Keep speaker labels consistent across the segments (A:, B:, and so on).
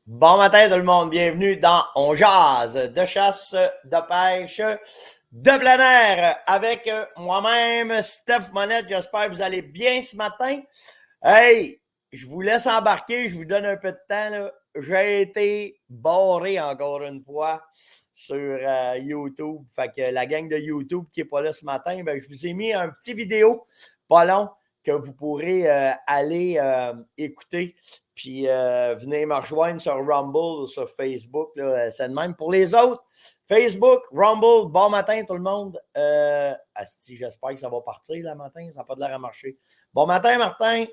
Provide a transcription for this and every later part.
A: Bon matin tout le monde, bienvenue dans On Jase de chasse, de pêche, de plein air avec moi-même, Steph Monette. J'espère que vous allez bien ce matin. Hey, je vous laisse embarquer, je vous donne un peu de temps. Là. J'ai été barré encore une fois sur YouTube. Fait que la gang de YouTube qui n'est pas là ce matin, ben, je vous ai mis un petit vidéo pas long que vous pourrez aller écouter. Puis venez me rejoindre sur Rumble ou sur Facebook. C'est le même pour les autres. Facebook, Rumble, bon matin tout le monde. Asti, j'espère que ça va partir le matin. Ça n'a pas de l'air à marcher. Bon matin, Martin.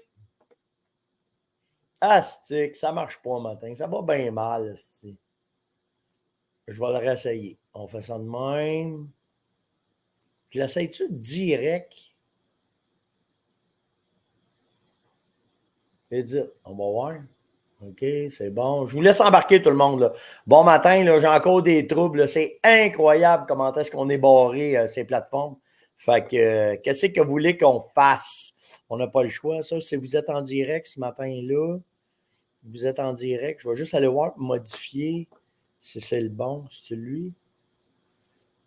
A: Asti, ça ne marche pas matin. Ça va bien mal, asti. Je vais le réessayer. On fait ça de même. Je l'essaye-tu direct? Edit. On va voir. OK, c'est bon. Je vous laisse embarquer tout le monde. Là. Bon matin, là, j'ai encore des troubles. Là. C'est incroyable comment est-ce qu'on est barré ces plateformes. Fait que, qu'est-ce que vous voulez qu'on fasse? On n'a pas le choix. Ça, si vous êtes en direct ce matin-là, vous êtes en direct. Je vais juste aller voir, modifier si c'est le bon, si c'est lui.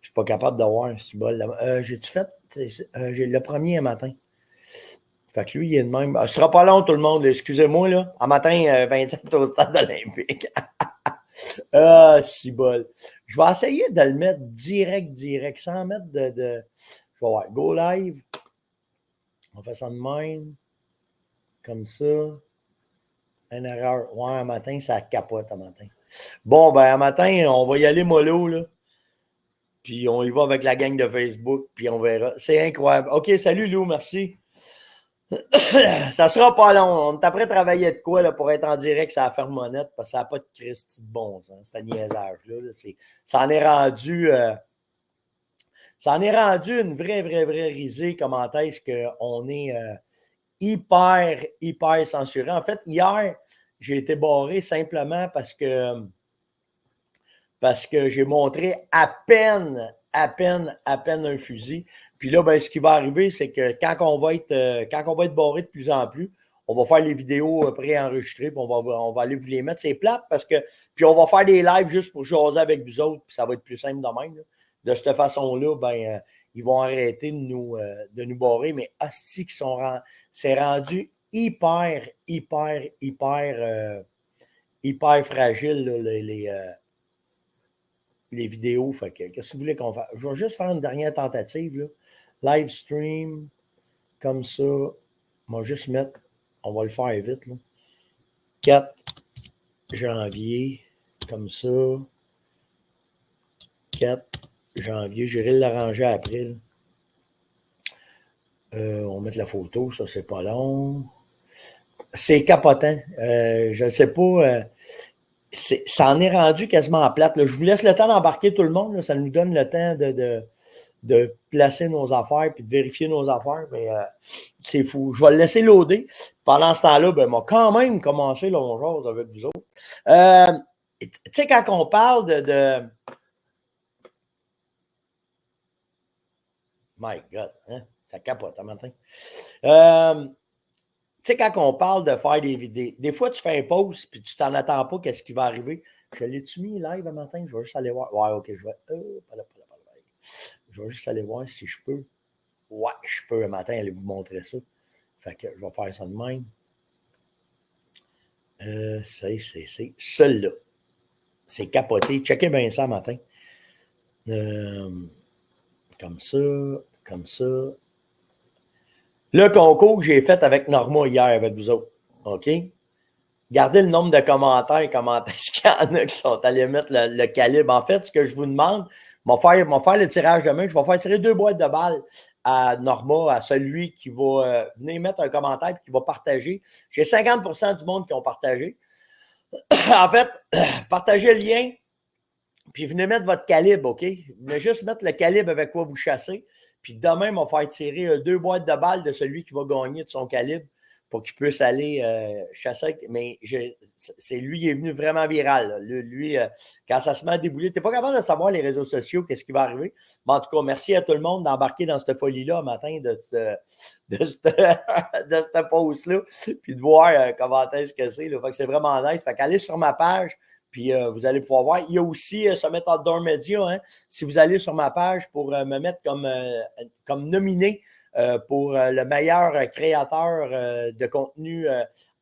A: Je ne suis pas capable de voir si bol. J'ai-tu fait? J'ai le premier matin. Fait que lui, il est de même. Ce sera pas long, tout le monde. Excusez-moi, là. En matin, 27 au stade olympique. Ah, si bol. Je vais essayer de le mettre direct, sans mettre de. Je vais voir. Go live. On fait ça de même. Comme ça. Une erreur. Ouais, un matin, ça capote un matin. Bon, ben, un matin, on va y aller mollo, là. Puis on y va avec la gang de Facebook, puis on verra. C'est incroyable. OK, salut Lou, merci. Ça sera pas long. On est après travailler de quoi là, pour être en direct sur la fermonnette parce que ça n'a pas de Christy de bon sens. C'est un niaisage-là. Ça en est rendu. Ça en est rendu une vraie risée. Comment est-ce qu'on est hyper censuré. En fait, hier, j'ai été barré simplement parce que j'ai montré à peine un fusil. Puis là, ben, ce qui va arriver, c'est que quand on va être barré de plus en plus, on va faire les vidéos préenregistrées, puis on va aller vous les mettre. C'est plate parce que, puis on va faire des lives juste pour jaser avec vous autres, puis ça va être plus simple de même. Là. De cette façon-là, ben, ils vont arrêter de nous barrer, mais hostie qui c'est rendu hyper fragile, là, les vidéos. Fait que, qu'est-ce que vous voulez qu'on fasse? Je vais juste faire une dernière tentative. Là. Live stream, comme ça. On va juste mettre, on va le faire vite. Là. 4 janvier, comme ça. 4 janvier. J'irai l'arranger après. Là. On va mettre la photo, ça, c'est pas long. C'est capotant. Je ne sais pas. Ça en est rendu quasiment en plate. Là. Je vous laisse le temps d'embarquer tout le monde. Là. Ça nous donne le temps de placer nos affaires et de vérifier nos affaires. Mais c'est fou. Je vais le laisser loader. Pendant ce temps-là, ben, m'a quand même commencé l'ongeuse avec vous autres. Tu sais, quand on parle de... My God, hein? Ça capote un matin. Tu sais, quand on parle de faire des vidéos, des fois, tu fais un pause puis tu t'en attends pas qu'est-ce qui va arriver. Je l'ai-tu mis live un matin? Je vais juste aller voir. Ouais, OK, je vais... Je vais juste aller voir si je peux. Ouais, je peux un matin aller vous montrer ça. Fait que je vais faire ça de même. C'est celui-là. C'est capoté. Checkez bien ça matin. Comme ça, comme ça. Le concours que j'ai fait avec Norma hier avec vous autres. OK? Gardez le nombre de commentaires. Comment est-ce qu'il y en a qui sont allés mettre le calibre. En fait, ce que je vous demande, je vais faire le tirage demain. Je vais faire tirer 2 boîtes de balles à Norma, à celui qui va venir mettre un commentaire et qui va partager. J'ai 50% du monde qui ont partagé. En fait, partagez le lien, puis venez mettre votre calibre, OK? Venez juste mettre le calibre avec quoi vous chassez. Puis demain, on va faire tirer 2 boîtes de balles de celui qui va gagner de son calibre pour qu'il puisse aller chasser. Mais c'est lui qui est venu vraiment viral. Là. Lui, quand ça se met à débouler, tu n'es pas capable de savoir les réseaux sociaux, qu'est-ce qui va arriver. Mais en tout cas, merci à tout le monde d'embarquer dans cette folie-là matin, de cette pause-là, puis de voir comment est-ce que c'est. Fait que c'est vraiment nice. Fait qu'allez sur ma page, puis vous allez pouvoir voir. Il y a aussi Summit Outdoor Media. Hein, si vous allez sur ma page pour me mettre comme nominé pour le meilleur créateur de contenu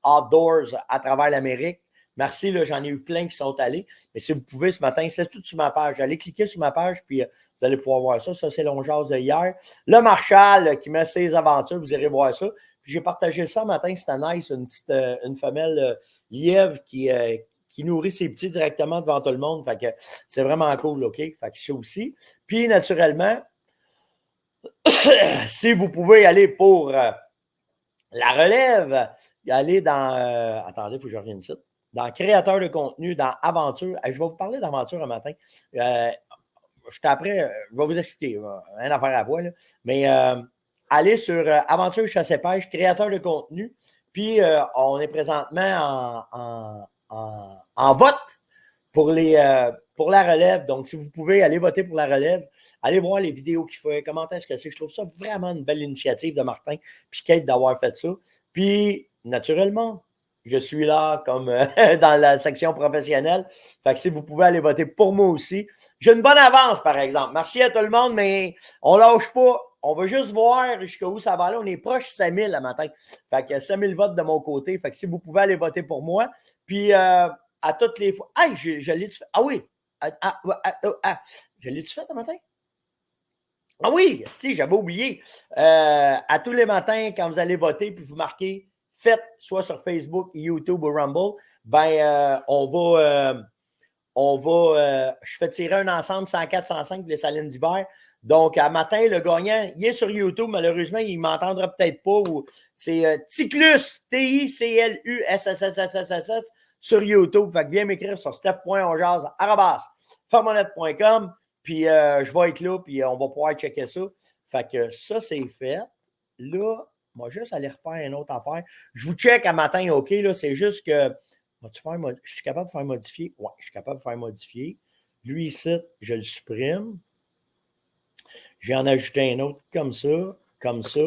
A: outdoors à travers l'Amérique. Merci, là, j'en ai eu plein qui sont allés. Mais si vous pouvez ce matin, c'est tout sur ma page. Allez cliquer sur ma page, puis vous allez pouvoir voir ça. Ça, c'est l'Onjaz de hier. Le Marshall qui met ses aventures, vous irez voir ça. Puis j'ai partagé ça ce matin, c'était nice, une femelle lièvre qui nourrit ses petits directement devant tout le monde. Fait que c'est vraiment cool, OK? Fait que ça aussi. Puis, naturellement, si vous pouvez aller pour la relève, aller dans... attendez, il faut que je revienne ici. Dans créateur de contenu, dans aventure. Je vais vous parler d'aventure un matin. Je vais vous expliquer. Rien à faire à vous, là. Mais allez sur aventure chasse et pêche, créateur de contenu. Puis on est présentement en vote pour la relève. Donc, si vous pouvez aller voter pour la relève, allez voir les vidéos qu'il fait, comment est-ce que c'est. Je trouve ça vraiment une belle initiative de Martin puis Kate d'avoir fait ça. Puis, naturellement, je suis là comme dans la section professionnelle. Fait que si vous pouvez aller voter pour moi aussi. J'ai une bonne avance, par exemple. Merci à tout le monde, mais on ne lâche pas. On va juste voir jusqu'où ça va aller. On est proche de 5000 le matin. Fait que 5000 votes de mon côté. Fait que si vous pouvez aller voter pour moi. Puis, à toutes les fois. Hey, je l'ai-tu fait? Ah oui! Je l'ai-tu fait ce matin? Ah oui, si, j'avais oublié. À tous les matins, quand vous allez voter, puis vous marquez faites, soit sur Facebook, YouTube ou Rumble, ben je fais tirer un ensemble 104, 105 pour les salines d'hiver. Donc, à matin, le gagnant, il est sur YouTube. Malheureusement, il ne m'entendra peut-être pas. C'est Ticlus, TICLUSSSSSS sur YouTube. Fait que viens m'écrire sur steph.onjaz@farmonette.com. Puis, je vais être là, puis on va pouvoir checker ça. Fait que ça, c'est fait. Là, moi, juste aller refaire une autre affaire. Je vous check à matin, OK? Là, c'est juste que je suis capable de faire modifier? Oui, je suis capable de faire modifier. Lui, ici, je le supprime. J'ai en ajouté un autre comme ça, comme ça.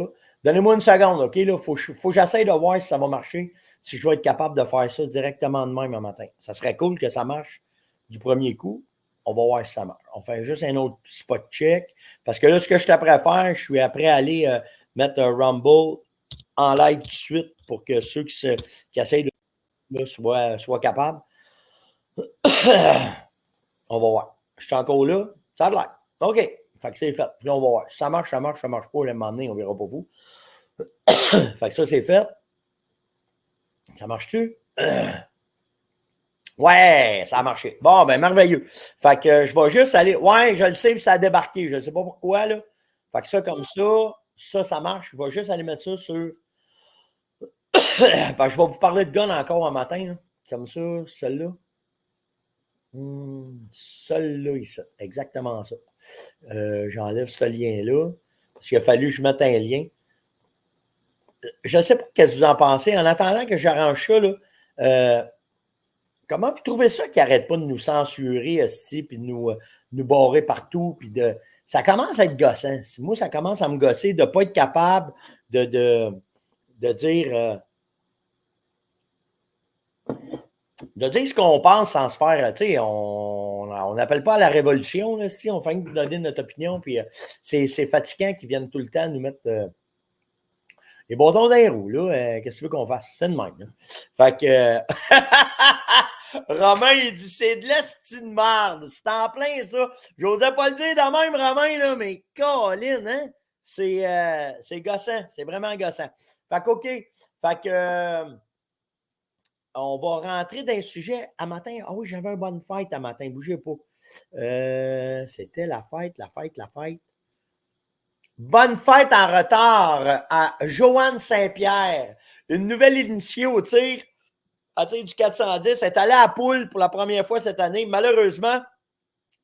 A: Donnez-moi une seconde, OK? Il faut que j'essaye de voir si ça va marcher, si je vais être capable de faire ça directement de même un matin. Ça serait cool que ça marche du premier coup. On va voir si ça marche. On fait juste un autre spot check. Parce que là, ce que je suis prêt à faire, je suis après à aller mettre un Rumble en live tout de suite pour que ceux qui essayent de soient capables. On va voir. Je suis encore là. Ça a l'air. OK. Fait que c'est fait. Puis là, on va voir. Si ça marche, ça marche, ça marche pas. À un moment donné, on verra pas vous. Fait que ça, c'est fait. Ça marche-tu? Ouais, ça a marché. Bon, ben merveilleux. Fait que je vais juste aller. Ouais, je le sais, puis ça a débarqué. Je ne sais pas pourquoi, là. Fait que ça, comme ça marche. Je vais juste aller mettre ça sur. Je vais vous parler de gun encore un matin, là. Comme ça, celle-là. Celle-là, ici. Exactement ça. J'enlève ce lien-là. Parce qu'il a fallu que je mette un lien. Je ne sais pas ce que vous en pensez. En attendant que j'arrange ça, là, comment vous trouvez ça qu'ils n'arrêtent pas de nous censurer, puis de nous barrer partout, puis ça commence à être gossant. Moi, ça commence à me gosser de ne pas être capable de dire ce qu'on pense sans se faire, tu sais, on n'appelle pas à la révolution, là, si on fait que donner notre opinion, puis c'est fatigant qu'ils viennent tout le temps nous mettre les bâtons dans les roues, là. Qu'est-ce que tu veux qu'on fasse? C'est de même, là. Fait que... Romain, il dit, c'est de l'esti de merde. C'est en plein, ça. J'osais pas le dire de même, Romain, là, mais Colin, hein? C'est gossant. C'est vraiment gossant. Fait que, OK. Fait que... on va rentrer dans un sujet à matin. Ah oui, j'avais une bonne fête à matin. Bougez pas. C'était la fête. Bonne fête en retard à Joanne Saint-Pierre. Une nouvelle initiée au tir. À tir du 410. Elle est allée à poule pour la première fois cette année. Malheureusement,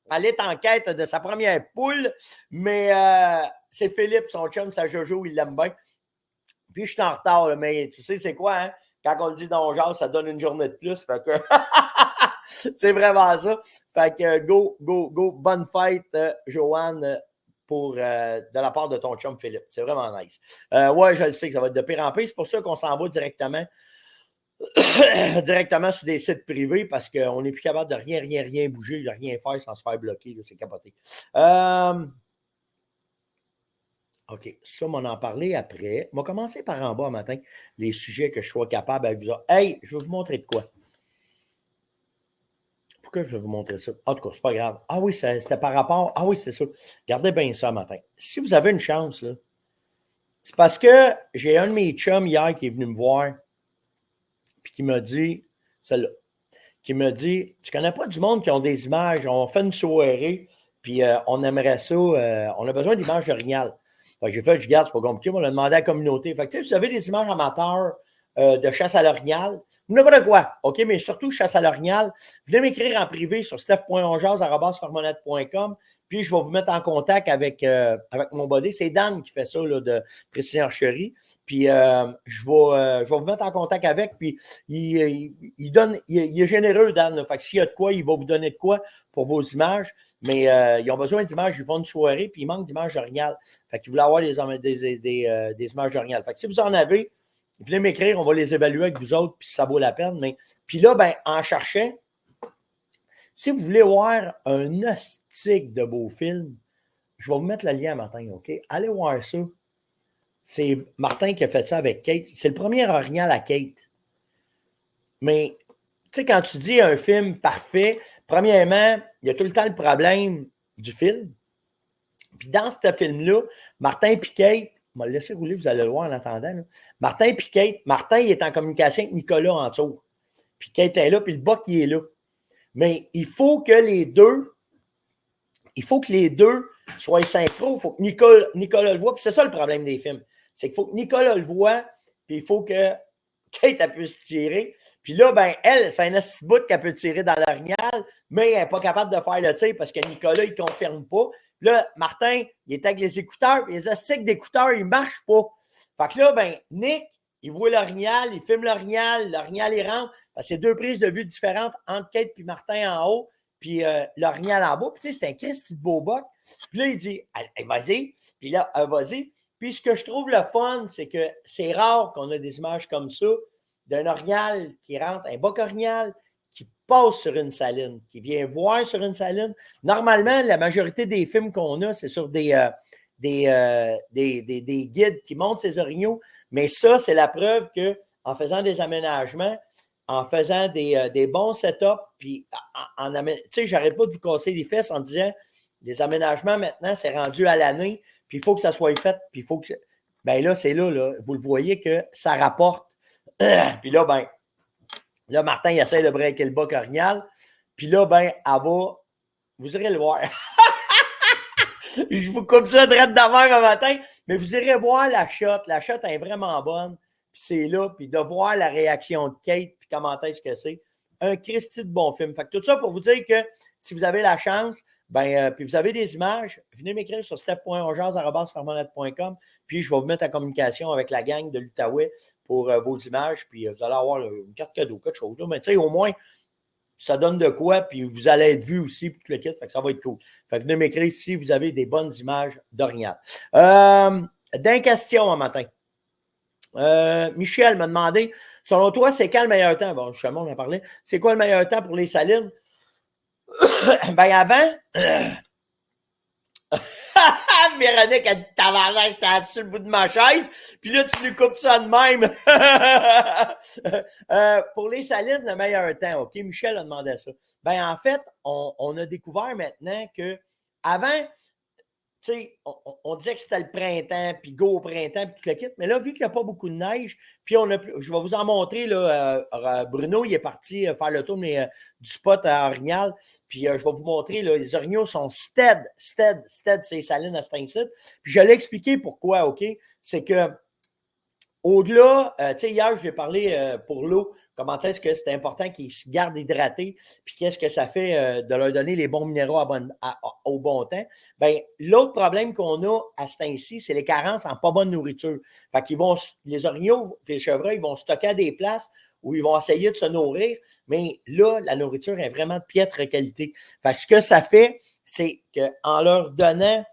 A: elle est en quête de sa première poule. Mais c'est Philippe, son chum, sa Jojo, il l'aime bien. Puis je suis en retard, là, mais tu sais, c'est quoi, hein? Quand on le dit dans le genre, ça donne une journée de plus. Fait que c'est vraiment ça. Fait que go. Bonne fête, Joanne, de la part de ton chum Philippe. C'est vraiment nice. Ouais, je le sais que ça va être de pire en pire. C'est pour ça qu'on s'en va directement sur des sites privés parce qu'on n'est plus capable de rien bouger, de rien faire sans se faire bloquer. Là, c'est capoté. OK, ça, on en parler après. On va commencer par en bas matin, les sujets que je sois capable avec vous. Hey, je vais vous montrer de quoi. Pourquoi je vais vous montrer ça? En tout cas, c'est pas grave. Ah oui, c'était par rapport. Ah oui, c'est ça. Gardez bien ça matin. Si vous avez une chance, là, c'est parce que j'ai un de mes chums hier qui est venu me voir puis qui m'a dit, celle-là, qui m'a dit, tu connais pas du monde qui ont des images, on fait une soirée, puis on aimerait ça, on a besoin d'images de Rignal. J'ai fait, je garde, c'est pas compliqué, on l'a demandé à la communauté. Fait que, tu sais, vous avez des images amateurs de chasse à l'orignal, n'importe quoi, OK, mais surtout chasse à l'orignal, venez m'écrire en privé sur steph.onjaz@farmonette.com, puis je vais vous mettre en contact avec mon buddy. C'est Dan qui fait ça, là, de Précision Archerie. Puis je vais vous mettre en contact avec, puis il est généreux, Dan. Là. Fait que s'il y a de quoi, il va vous donner de quoi pour vos images. Mais ils ont besoin d'images, ils font une soirée, puis il manque d'images d'orignal. Fait qu'ils voulaient avoir des images d'orignal. Fait que si vous en avez, venez m'écrire, on va les évaluer avec vous autres, puis ça vaut la peine. Mais puis là, ben, en cherchant, si vous voulez voir un hostique de beau film, je vais vous mettre le lien matin, OK? Allez voir ça. C'est Martin qui a fait ça avec Kate. C'est le premier orignal à Kate. Mais, tu sais, quand tu dis un film parfait, premièrement, il y a tout le temps le problème du film. Puis dans ce film-là, Martin et Kate, on va le laisser rouler, vous allez le voir en attendant. Là. Martin et Kate, Martin il est en communication avec Nicolas en dessous. Puis Kate est là, puis le Buck il est là. Mais il faut que les deux soient synchro. Il faut que Nicolas le voit. Puis c'est ça le problème des films. C'est qu'il faut que Nicolas le voit, puis il faut que Kate elle puisse tirer. Puis là, ben, elle fait un petit bout qu'elle peut tirer dans l'orignal, mais elle n'est pas capable de faire le tir parce que Nicolas, il ne confirme pas. Là, Martin, il est avec les écouteurs, puis les astiques d'écouteurs, ils ne marchent pas. Fait que là, ben, Nick, il voit l'orignal, il filme l'orignal il rentre. C'est deux prises de vue différentes entre Kate et Martin en haut, puis l'orignal en bas. Puis tu sais, c'est un Christy de beau boc. Puis là, il dit, vas-y. Puis là, vas-y. Puis ce que je trouve le fun, c'est que c'est rare qu'on ait des images comme ça d'un orignal qui rentre, un boc orignal qui passe sur une saline, qui vient voir sur une saline. Normalement, la majorité des films qu'on a, c'est sur des guides qui montrent ces orignaux. Mais ça, c'est la preuve qu'en faisant des aménagements, en faisant des bons setups, puis tu sais, j'arrête pas de vous casser les fesses en disant les aménagements maintenant, c'est rendu à l'année, puis il faut que ça soit fait, puis il faut que. Ben là, c'est là, vous le voyez que ça rapporte. Puis là, ben, là, Martin, il essaie de breaker le bas orignal. Puis là, ben, elle va. Vous irez le voir. Je vous coupe ça direct d'avant un matin, mais vous irez voir la shot. La shot est vraiment bonne. Puis c'est là, puis de voir la réaction de Kate, puis comment est-ce que c'est. Un Christy de bon film. Fait que tout ça pour vous dire que si vous avez la chance, ben, puis vous avez des images, venez m'écrire sur steph.onjaz@farmonette.com, puis je vais vous mettre en communication avec la gang de l'Outaouais pour vos images, puis vous allez avoir une carte cadeau, quelque chose. Là. Mais tu sais, au moins, ça donne de quoi, puis vous allez être vu aussi, puis tout le kit, fait que ça va être cool. Fait que venez m'écrire si vous avez des bonnes images d'orignal. D'un question un matin. Michel m'a demandé, selon toi, c'est quand le meilleur temps? Bon, justement, on en parlait. C'est quoi le meilleur temps pour les salines? Ben avant, Véronique a dit tabarnak, j'étais assis sur le bout de ma chaise, puis là, tu lui coupes ça de même. Pour les salines, le meilleur temps, OK? Michel a demandé ça. Ben en fait, on a découvert maintenant que avant, tu sais, on disait que c'était le printemps, puis go au printemps, puis tout le kit. Mais là, vu qu'il n'y a pas beaucoup de neige, puis je vais vous en montrer, là, Bruno, il est parti faire le tour du spot à Orignal, puis je vais vous montrer, là, les orignaux sont stead, c'est salines à Stinside. Puis je l'ai expliqué pourquoi, OK? C'est que au-delà, tu sais, hier, je vais parler pour l'eau, comment est-ce que c'est important qu'ils se gardent hydratés, puis qu'est-ce que ça fait de leur donner les bons minéraux au bon temps. Bien, l'autre problème qu'on a à ce temps-ci, c'est les carences en pas bonne nourriture. Fait qu'ils vont, les orignaux et les chevreuils vont stocker à des places où ils vont essayer de se nourrir, mais là, la nourriture est vraiment de piètre qualité. Fait que ce que ça fait, c'est qu'en leur donnant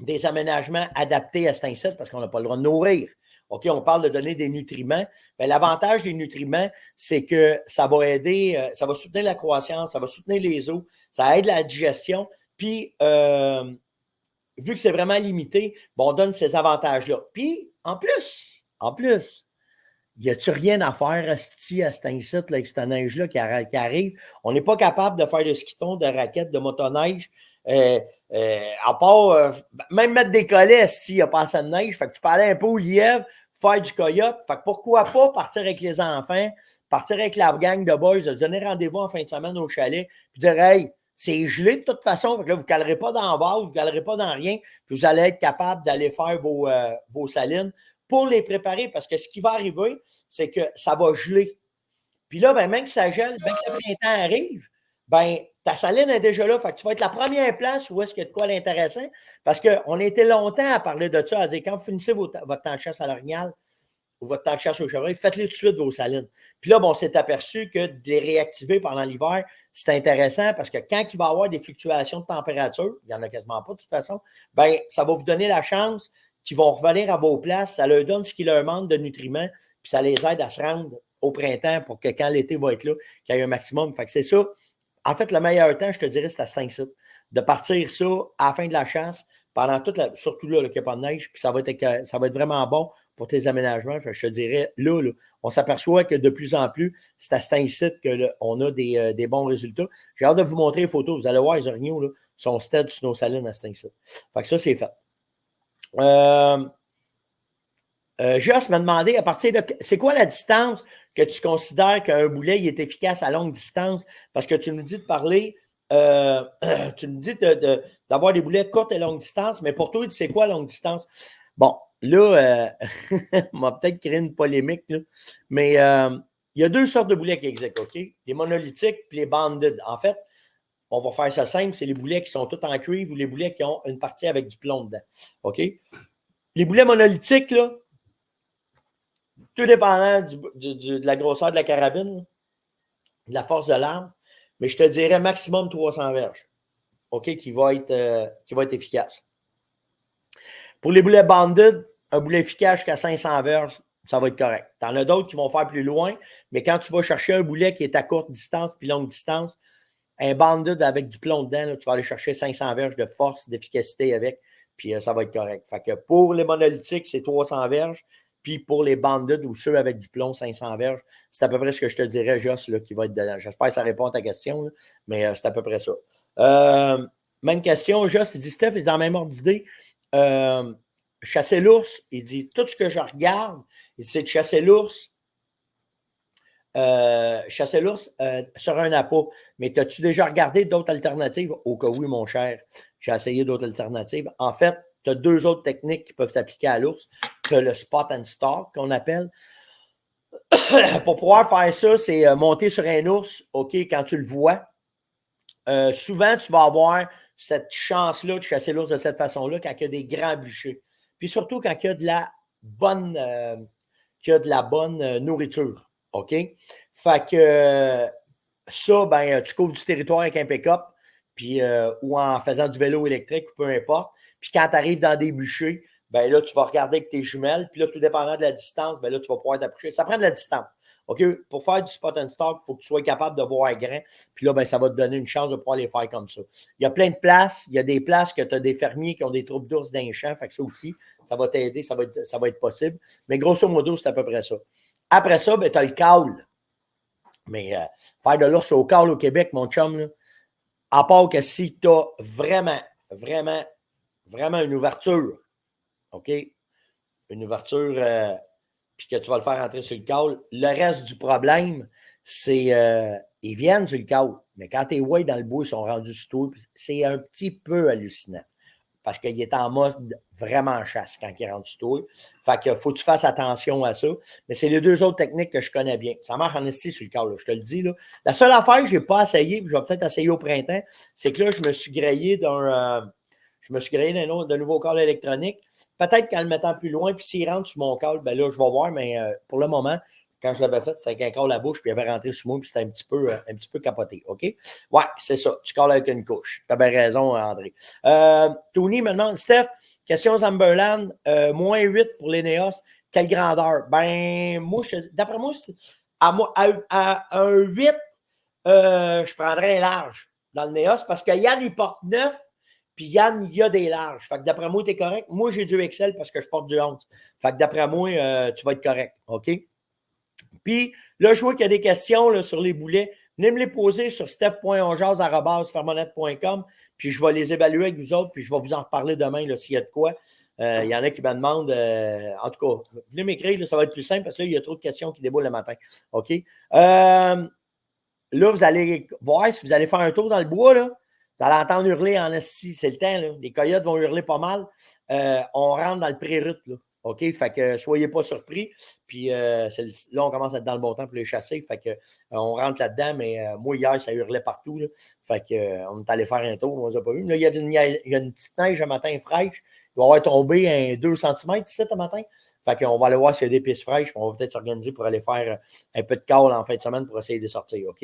A: des aménagements adaptés à cet insecte, parce qu'on n'a pas le droit de nourrir. OK, on parle de donner des nutriments. Mais l'avantage des nutriments, c'est que ça va aider, ça va soutenir la croissance, ça va soutenir les os, ça aide la digestion. Puis, vu que c'est vraiment limité, bon, on donne ces avantages-là. Puis, en plus, y a-tu rien à faire à cet insecte, avec cette neige-là qui arrive? On n'est pas capable de faire de ski de fond, de raquettes, de motoneige. À part, même mettre des collets s'il n'y a pas assez de neige. Fait que tu peux aller un peu au lièvre, faire du coyote. Fait que pourquoi pas partir avec les enfants, partir avec la gang de boys, de se donner rendez-vous en fin de semaine au chalet, puis dire, hey, c'est gelé de toute façon. Fait que là, vous ne calerez pas dans le vase, vous ne calerez pas dans rien, puis vous allez être capable d'aller faire vos salines pour les préparer. Parce que ce qui va arriver, c'est que ça va geler. Puis là, ben, même que ça gèle, bien que le printemps arrive, ben, ta saline est déjà là. Fait que tu vas être la première place où est-ce qu'il y a de quoi l'intéressant. Parce qu'on a été longtemps à parler de ça, à dire quand vous finissez votre temps de chasse à l'orignal ou votre temps de chasse au chevreuil, faites-les tout de suite vos salines. Puis là, bon, on s'est aperçu que de les réactiver pendant l'hiver, c'est intéressant parce que quand il va y avoir des fluctuations de température, il n'y en a quasiment pas de toute façon, ben, ça va vous donner la chance qu'ils vont revenir à vos places. Ça leur donne ce qui leur manque de nutriments, puis ça les aide à se rendre au printemps pour que quand l'été va être là, qu'il y ait un maximum. Fait que c'est ça. En fait, le meilleur temps, je te dirais, c'est à 5 sites. De partir ça à la fin de la chasse, pendant toute la. Surtout là, qu'il n'y a pas de neige, puis ça va être vraiment bon pour tes aménagements. Fait que je te dirais, là, on s'aperçoit que de plus en plus, c'est à 5 sites qu'on a des bons résultats. J'ai hâte de vous montrer les photos. Vous allez voir, les orignaux là, sont stead sur nos salines à 5 sites. Fait que ça, c'est fait. Joss m'a demandé à partir de. C'est quoi la distance que tu considères qu'un boulet il est efficace à longue distance? Parce que tu nous dis de parler, tu nous dis d'avoir des boulets courtes et longue distance, mais pour toi, c'est quoi longue distance? Bon, là, on va peut-être créer une polémique, là, mais il y a deux sortes de boulets qui existent, OK? Les monolithiques et les banded. En fait, on va faire ça simple, c'est les boulets qui sont tous en cuivre ou les boulets qui ont une partie avec du plomb dedans. OK? Les boulets monolithiques, là, tout dépendant de la grosseur de la carabine, de la force de l'arme, mais je te dirais maximum 300 verges, OK, qui va être efficace. Pour les boulets banded, un boulet efficace jusqu'à 500 verges, ça va être correct. Tu en as d'autres qui vont faire plus loin, mais quand tu vas chercher un boulet qui est à courte distance puis longue distance, un banded avec du plomb dedans, là, tu vas aller chercher 500 verges de force, d'efficacité avec, puis ça va être correct. Fait que pour les monolithiques, c'est 300 verges. Puis pour les banded ou ceux avec du plomb, 500 verges, c'est à peu près ce que je te dirais, Joss, là, qui va être dedans. J'espère que ça répond à ta question, là, mais c'est à peu près ça. Même question, Joss, il dit, Steph, il est dans la même ordre d'idée. Chasser l'ours, il dit, tout ce que je regarde, c'est de chasser l'ours sur un appât. Mais as-tu déjà regardé d'autres alternatives? Au cas oui, mon cher, j'ai essayé d'autres alternatives. En fait, tu as deux autres techniques qui peuvent s'appliquer à l'ours. Tu as le spot and stalk qu'on appelle. Pour pouvoir faire ça, c'est monter sur un ours, OK, quand tu le vois. Souvent, tu vas avoir cette chance-là de chasser l'ours de cette façon-là quand il y a des grands bûchers. Puis surtout quand il y a de la bonne nourriture. OK? Fait que ça, ben, tu couvres du territoire avec un pick-up puis, ou en faisant du vélo électrique, ou peu importe. Puis quand tu arrives dans des bûchers, ben là, tu vas regarder avec tes jumelles. Puis là, tout dépendant de la distance, ben là, tu vas pouvoir t'approcher. Ça prend de la distance. OK? Pour faire du spot and stalk, il faut que tu sois capable de voir grand. Puis là, ben, ça va te donner une chance de pouvoir les faire comme ça. Il y a plein de places. Il y a des places que tu as des fermiers qui ont des troupes d'ours dans les champs. Fait que ça aussi, ça va t'aider. Ça va être possible. Mais grosso modo, c'est à peu près ça. Après ça, ben, tu as le caule. Mais faire de l'ours au caule au Québec, mon chum, là, à part que si tu as vraiment une ouverture, OK? Une ouverture, puis que tu vas le faire entrer sur le caule. Le reste du problème, c'est ils viennent sur le caule. Mais quand tes ouais dans le bois, ils sont rendus sur toi, c'est un petit peu hallucinant. parce qu'il est en mode vraiment chasse quand il rentre sur toi. Fait que faut que tu fasses attention à ça. Mais c'est les deux autres techniques que je connais bien. Ça marche en esti sur le corps, là, je te le dis. Là. La seule affaire que je n'ai pas essayé, puis je vais peut-être essayer au printemps, c'est que là, je me suis grillé d'un nouveau câble électronique. Peut-être qu'en le mettant plus loin, puis s'il rentre sur mon câble, ben là, je vais voir, mais pour le moment, quand je l'avais fait, c'était avec un câble à la bouche, puis il avait rentré sur moi, puis c'était un petit peu capoté. OK? Ouais, c'est ça. Tu colles avec une couche. Tu as bien raison, André. Tony me demande, Steph, question Zumberland, moins 8 pour l'Eneos. Quelle grandeur? Ben, moi, d'après moi, à un 8, je prendrais un large dans le Neos parce que Yann, il porte 9, puis Yann, il y a des larges. Fait que d'après moi, tu es correct. Moi, j'ai du Excel parce que je porte du 11. Fait que d'après moi, tu vas être correct. OK? Puis là, je vois qu'il y a des questions là, sur les boulets. Venez me les poser sur steph.onjaz@fermonette.com, puis je vais les évaluer avec vous autres, puis je vais vous en reparler demain s'il y a de quoi. Il y en a qui me demandent, en tout cas, venez m'écrire, là, ça va être plus simple parce que là, il y a trop de questions qui déboulent le matin. OK? Là, vous allez voir si vous allez faire un tour dans le bois, là. Vous allez entendre hurler en esti, c'est le temps, là. Les coyotes vont hurler pas mal. On rentre dans le pré-rut, là. OK? Fait que soyez pas surpris. Puis là, on commence à être dans le bon temps pour les chasser. Fait que on rentre là-dedans, mais moi, hier, ça hurlait partout, là. Fait que on est allé faire un tour, on ne les a pas vus. Là, il y a une petite neige un matin fraîche. Il va avoir tombé un 2 cm ici ce matin. Fait qu'on va aller voir s'il y a des pistes fraîches. On va peut-être s'organiser pour aller faire un peu de call en fin de semaine pour essayer de sortir, OK?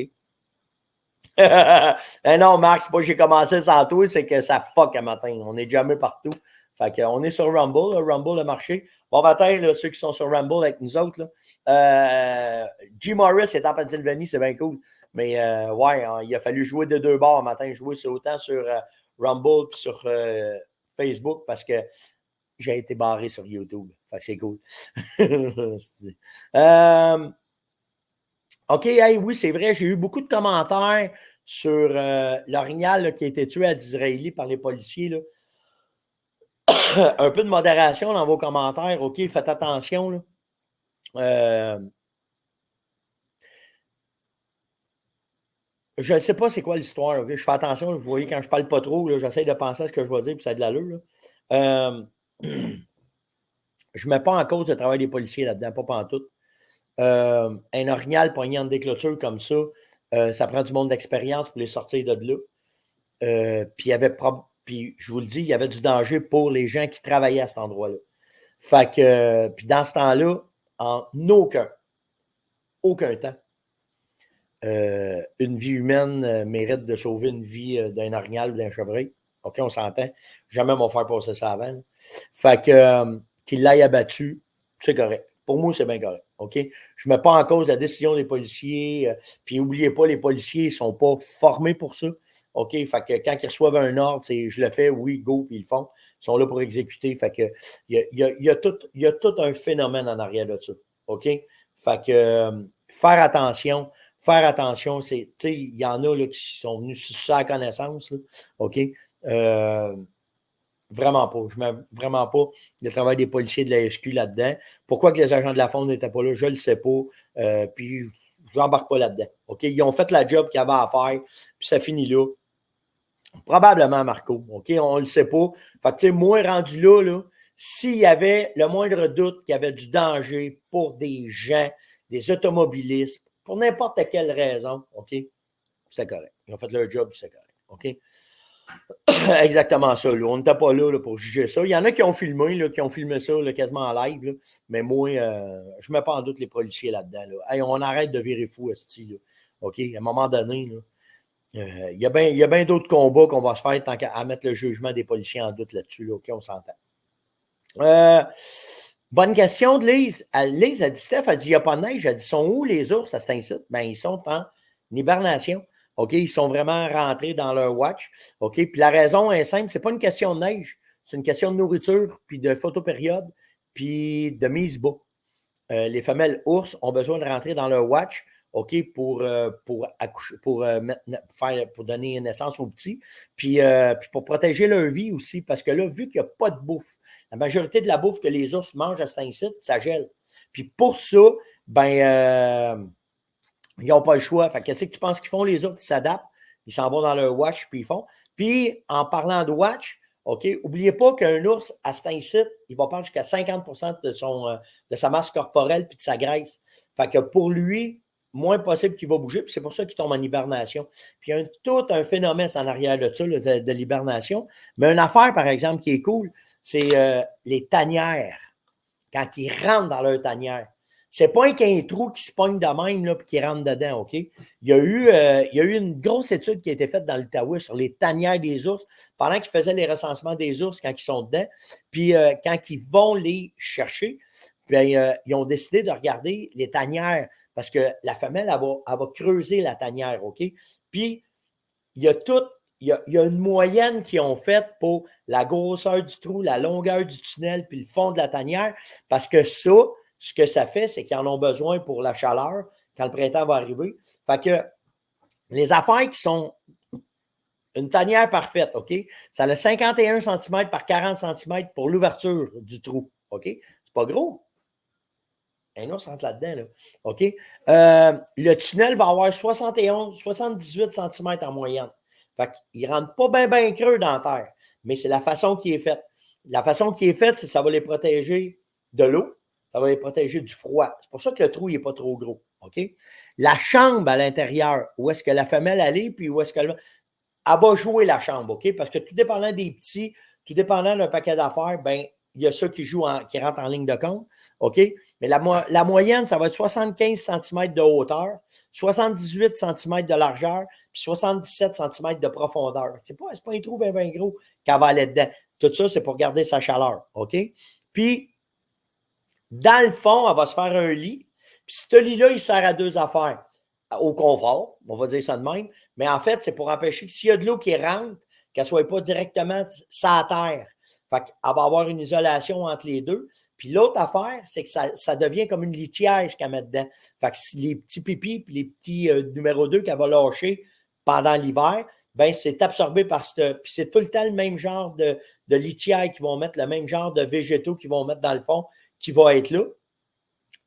A: Non, Max, moi j'ai commencé sans toi, c'est que ça fuck un matin. On est jamais partout. Fait qu'on est sur Rumble, là, Rumble a marché. Bon matin, là, ceux qui sont sur Rumble avec nous autres. Là. G. Morris est en Pennsylvanie, c'est bien cool. Mais ouais, il a fallu jouer de deux bords matin. Jouer autant sur Rumble que sur Facebook parce que j'ai été barré sur YouTube. Fait que c'est cool. OK, hey, oui, c'est vrai, j'ai eu beaucoup de commentaires sur l'orignal qui a été tué à Disraeli par les policiers. Là. Un peu de modération dans vos commentaires. OK, faites attention. Là. Je ne sais pas c'est quoi l'histoire. Okay? Je fais attention. Vous voyez, quand je ne parle pas trop, j'essaie de penser à ce que je vais dire, puis ça a de l'allure. Je ne mets pas en cause le travail des policiers là-dedans, pas pantoute. Un orignal poigné en des clôtures comme ça, ça prend du monde d'expérience pour les sortir de là. Puis je vous le dis, il y avait du danger pour les gens qui travaillaient à cet endroit-là. Fait que, puis dans ce temps-là, en aucun temps, une vie humaine mérite de sauver une vie d'un orignal ou d'un chevreuil. OK, on s'entend. Jamais m'ont faire passer ça avant. Là. Fait que qu'il l'aille abattu, c'est correct. Pour moi, c'est bien correct. OK? Je ne mets pas en cause la décision des policiers. Puis n'oubliez pas, les policiers ne sont pas formés pour ça. OK? Fait que quand ils reçoivent un ordre, c'est je le fais, oui, go, puis ils le font. Ils sont là pour exécuter. Fait que il y a tout un phénomène en arrière de ça. OK? Fait que faire attention, il y en a là, qui sont venus sur la connaissance. Là, OK? Vraiment pas. Je ne mets vraiment pas le travail des policiers de la SQ là-dedans. Pourquoi que les agents de la Fonde n'étaient pas là, je ne le sais pas. Puis, je n'embarque pas là-dedans. OK? Ils ont fait la job qu'il y avait à faire, puis ça finit là. Probablement, Marco. OK? On ne le sait pas. Fait que, tu sais, moi, rendu là, s'il y avait le moindre doute qu'il y avait du danger pour des gens, des automobilistes, pour n'importe quelle raison, OK? C'est correct. Ils ont fait leur job, c'est correct. OK? Exactement ça. Là. On n'était pas là, pour juger ça. Il y en a qui ont filmé ça là, quasiment en live. Là. Mais moi, je ne mets pas en doute les policiers là-dedans. Là. Hey, on arrête de virer fou, esti. OK? À un moment donné, il y a bien d'autres combats qu'on va se faire tant qu'à mettre le jugement des policiers en doute là-dessus. Là. OK? On s'entend. Bonne question de Lise. Lise a dit, Steph a dit, il n'y a pas de neige. Elle a dit, sont où les ours à cet incite? Ben, ils sont en hibernation. OK? Ils sont vraiment rentrés dans leur watch. OK? Puis la raison est simple, c'est pas une question de neige, c'est une question de nourriture, puis de photopériode, puis de mise bas. Les femelles ours ont besoin de rentrer dans leur watch, OK, pour accoucher, pour donner naissance aux petits, puis pour protéger leur vie aussi, parce que là, vu qu'il n'y a pas de bouffe, la majorité de la bouffe que les ours mangent à cet incite, ça gèle. Puis pour ça, ben ils n'ont pas le choix. Fait qu'est-ce que tu penses qu'ils font, les autres? Ils s'adaptent, ils s'en vont dans leur watch, puis ils font. Puis, en parlant de watch, OK? N'oubliez pas qu'un ours, à cet incite, il va prendre jusqu'à 50% de sa masse corporelle puis de sa graisse. Fait que pour lui, moins possible qu'il va bouger, puis c'est pour ça qu'il tombe en hibernation. Puis il y a tout un phénomène en arrière de ça, là, de l'hibernation. Mais une affaire, par exemple, qui est cool, c'est les tanières. Quand ils rentrent dans leur tanière. C'est pas qu'un trou qui se pogne de même là, puis qui rentre dedans, OK? Il y a eu une grosse étude qui a été faite dans l'Outaouais sur les tanières des ours pendant qu'ils faisaient les recensements des ours quand ils sont dedans. Puis quand ils vont les chercher, puis, ils ont décidé de regarder les tanières parce que la femelle, elle va creuser la tanière, OK? Puis il y a tout. Il y a une moyenne qu'ils ont faite pour la grosseur du trou, la longueur du tunnel, puis le fond de la tanière, parce que ça, ce que ça fait, c'est qu'ils en ont besoin pour la chaleur quand le printemps va arriver. Fait que les affaires qui sont une tanière parfaite, OK? Ça a 51 cm par 40 cm pour l'ouverture du trou, OK? C'est pas gros. Un ours rentre là-dedans, là. OK? Le tunnel va avoir 78 cm en moyenne. Fait qu'il ne rentre pas bien creux dans la terre, mais c'est la façon qui est faite. La façon qui est faite, c'est que ça va les protéger de l'eau, ça va les protéger du froid. C'est pour ça que le trou n'est pas trop gros. OK? La chambre à l'intérieur, où est-ce que la femelle allait, puis où est-ce qu'elle va. Elle va jouer la chambre, OK? Parce que tout dépendant des petits, tout dépendant d'un paquet d'affaires, ben il y a ceux qui qui rentrent en ligne de compte, OK? Mais la moyenne, ça va être 75 cm de hauteur, 78 cm de largeur, puis 77 cm de profondeur. C'est pas un trou bien gros qu'elle va aller dedans. Tout ça, c'est pour garder sa chaleur, OK? Puis, dans le fond, elle va se faire un lit. Puis, ce lit-là, il sert à deux affaires. Au confort, on va dire ça de même. Mais en fait, c'est pour empêcher que s'il y a de l'eau qui rentre, qu'elle ne soit pas directement sur terre. Fait qu'elle va avoir une isolation entre les deux. Puis l'autre affaire, c'est que ça devient comme une litière qu'elle met dedans. Fait que les petits pipis puis les petits numéro 2 qu'elle va lâcher pendant l'hiver, ben c'est absorbé par ce. Puis c'est tout le temps le même genre de litière qu'ils vont mettre, le même genre de végétaux qu'ils vont mettre dans le fond qui va être là.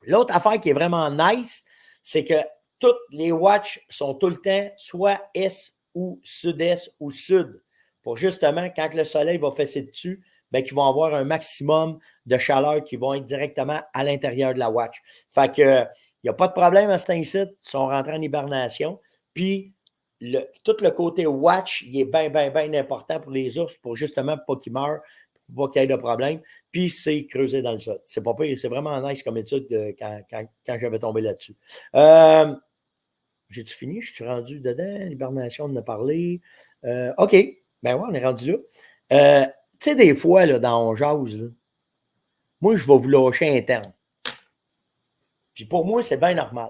A: L'autre affaire qui est vraiment nice, c'est que toutes les watches sont tout le temps soit est ou sud-est ou sud. Pour justement, quand le soleil va fesser dessus, bien, qu'ils vont avoir un maximum de chaleur qui vont être directement à l'intérieur de la watch. Fait que, il n'y a pas de problème à cet incite. Ils sont rentrés en hibernation. Puis, tout le côté watch, il est bien important pour les ours, pour justement pas qu'ils meurent, pour pas qu'il y ait de problème. Puis, c'est creusé dans le sol. C'est pas pire, c'est vraiment nice comme étude quand j'avais tombé là-dessus. J'ai-tu fini? Je suis rendu dedans. L'hibernation, on en a parlé. OK. Ben ouais, on est rendu là. Tu sais, des fois, là, dans On jase, là, moi, je vais vous lâcher un terme. Puis pour moi, c'est bien normal.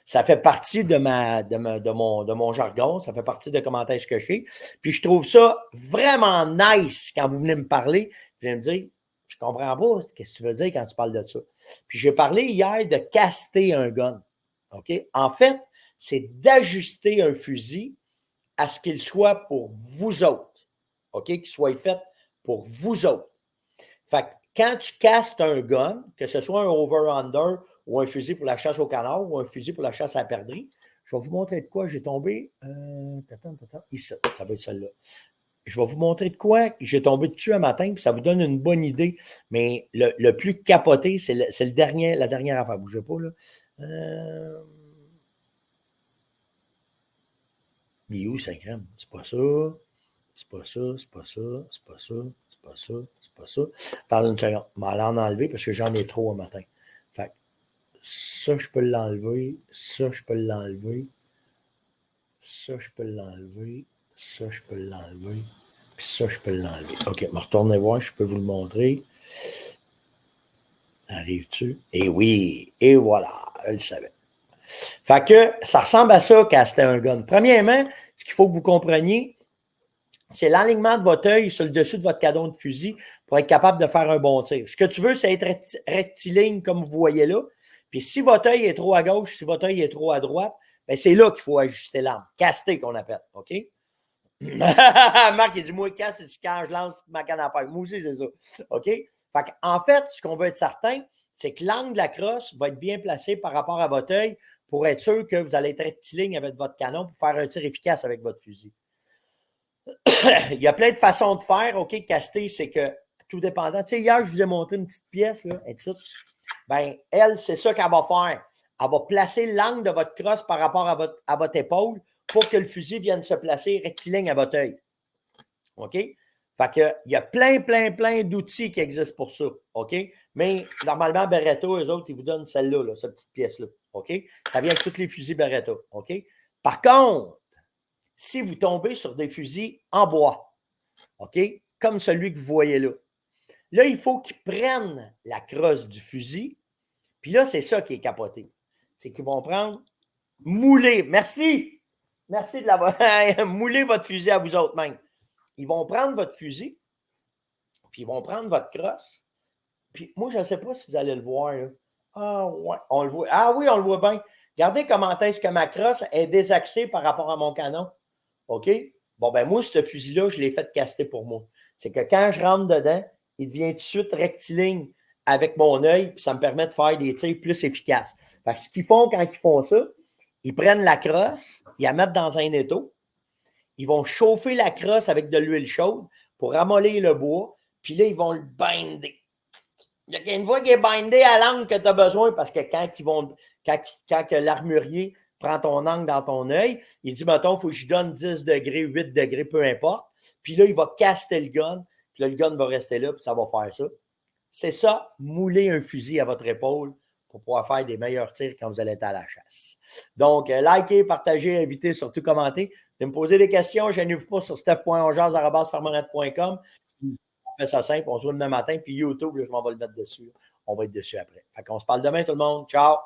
A: Ça fait partie de mon jargon. Ça fait partie de comment est-ce que je suis. Puis je trouve ça vraiment nice quand vous venez me parler. Vous venez me dire, je comprends pas ce que tu veux dire quand tu parles de ça. Puis j'ai parlé hier de caster un gun. OK? En fait, c'est d'ajuster un fusil à ce qu'il soit pour vous autres. OK? Qu'il soit fait pour vous autres. Fait que quand tu castes un gun, que ce soit un over-under ou un fusil pour la chasse au canard ou un fusil pour la chasse à la perdrix, je vais vous montrer de quoi j'ai tombé. Ici, ça va être celle-là. Je vais vous montrer de quoi j'ai tombé dessus un matin, puis ça vous donne une bonne idée. Mais le plus capoté, c'est la dernière affaire. Bougez pas, là. Mais où ça crème? C'est pas ça. C'est pas ça, c'est pas ça, c'est pas ça, c'est pas ça, c'est pas ça. Attendez une seconde. Je vais aller en enlever parce que j'en ai trop au matin. Fait que ça, je peux l'enlever. Ça, je peux l'enlever. Ça, je peux l'enlever. Ça, je peux l'enlever. Puis ça, je peux l'enlever. OK, me retournez voir, je peux vous le montrer. Arrive-tu? Et oui, et voilà, je le savais. Fait que ça ressemble à ça, caster un gun. Premièrement, ce qu'il faut que vous compreniez, c'est l'alignement de votre œil sur le dessus de votre canon de fusil pour être capable de faire un bon tir. Ce que tu veux, c'est être rectiligne comme vous voyez là. Puis si votre œil est trop à gauche, si votre œil est trop à droite, bien, c'est là qu'il faut ajuster l'arme. Caster qu'on appelle. OK? Marc, il dit, moi, casse, c'est quand je lance ma canne à pêche. Moi aussi, c'est ça. OK? En fait, ce qu'on veut être certain, c'est que l'angle de la crosse va être bien placé par rapport à votre œil pour être sûr que vous allez être rectiligne avec votre canon pour faire un tir efficace avec votre fusil. Il y a plein de façons de faire, OK, caster, c'est que tout dépendant. Tu sais, hier, je vous ai montré une petite pièce, là, et tout. Ben, elle, c'est ça qu'elle va faire. Elle va placer l'angle de votre crosse par rapport à votre épaule pour que le fusil vienne se placer rectiligne à votre œil. OK? Fait que, il y a plein d'outils qui existent pour ça. OK? Mais normalement, Beretta, eux autres, ils vous donnent celle-là, là, cette petite pièce-là. OK? Ça vient avec tous les fusils Beretta. OK? Par contre, si vous tombez sur des fusils en bois, OK? Comme celui que vous voyez là. Là, il faut qu'ils prennent la crosse du fusil. Puis là, c'est ça qui est capoté. C'est qu'ils vont prendre, mouler. Merci. Merci de l'avoir. Mouler votre fusil à vous autres même. Ils vont prendre votre fusil, puis ils vont prendre votre crosse. Puis moi, je ne sais pas si vous allez le voir. Là. Ah ouais, on le voit. Ah oui, on le voit bien. Regardez comment est-ce que ma crosse est désaxée par rapport à mon canon. OK? Bon, ben moi, ce fusil-là, je l'ai fait caster pour moi. C'est que quand je rentre dedans, il devient tout de suite rectiligne avec mon œil, puis ça me permet de faire des tirs plus efficaces. Fait que ce qu'ils font quand ils font ça, ils prennent la crosse, ils la mettent dans un étau, ils vont chauffer la crosse avec de l'huile chaude pour ramollir le bois, puis là, ils vont le binder. Une fois qu'il est bindé à l'angle que tu as besoin, parce que quand l'armurier prend ton angle dans ton œil, il dit, mettons, il faut que je donne 10 degrés, 8 degrés, peu importe. Puis là, il va caster le gun, puis là, le gun va rester là, puis ça va faire ça. C'est ça, mouler un fusil à votre épaule pour pouvoir faire des meilleurs tirs quand vous allez être à la chasse. Donc, likez, partagez, invitez, surtout commentez. De me poser des questions, je n'ouvre pas sur steph.onjaz@farmonette.com. On fait ça simple, on se voit demain matin, puis YouTube, là, je m'en vais le mettre dessus. On va être dessus après. Fait qu'on se parle demain, tout le monde. Ciao!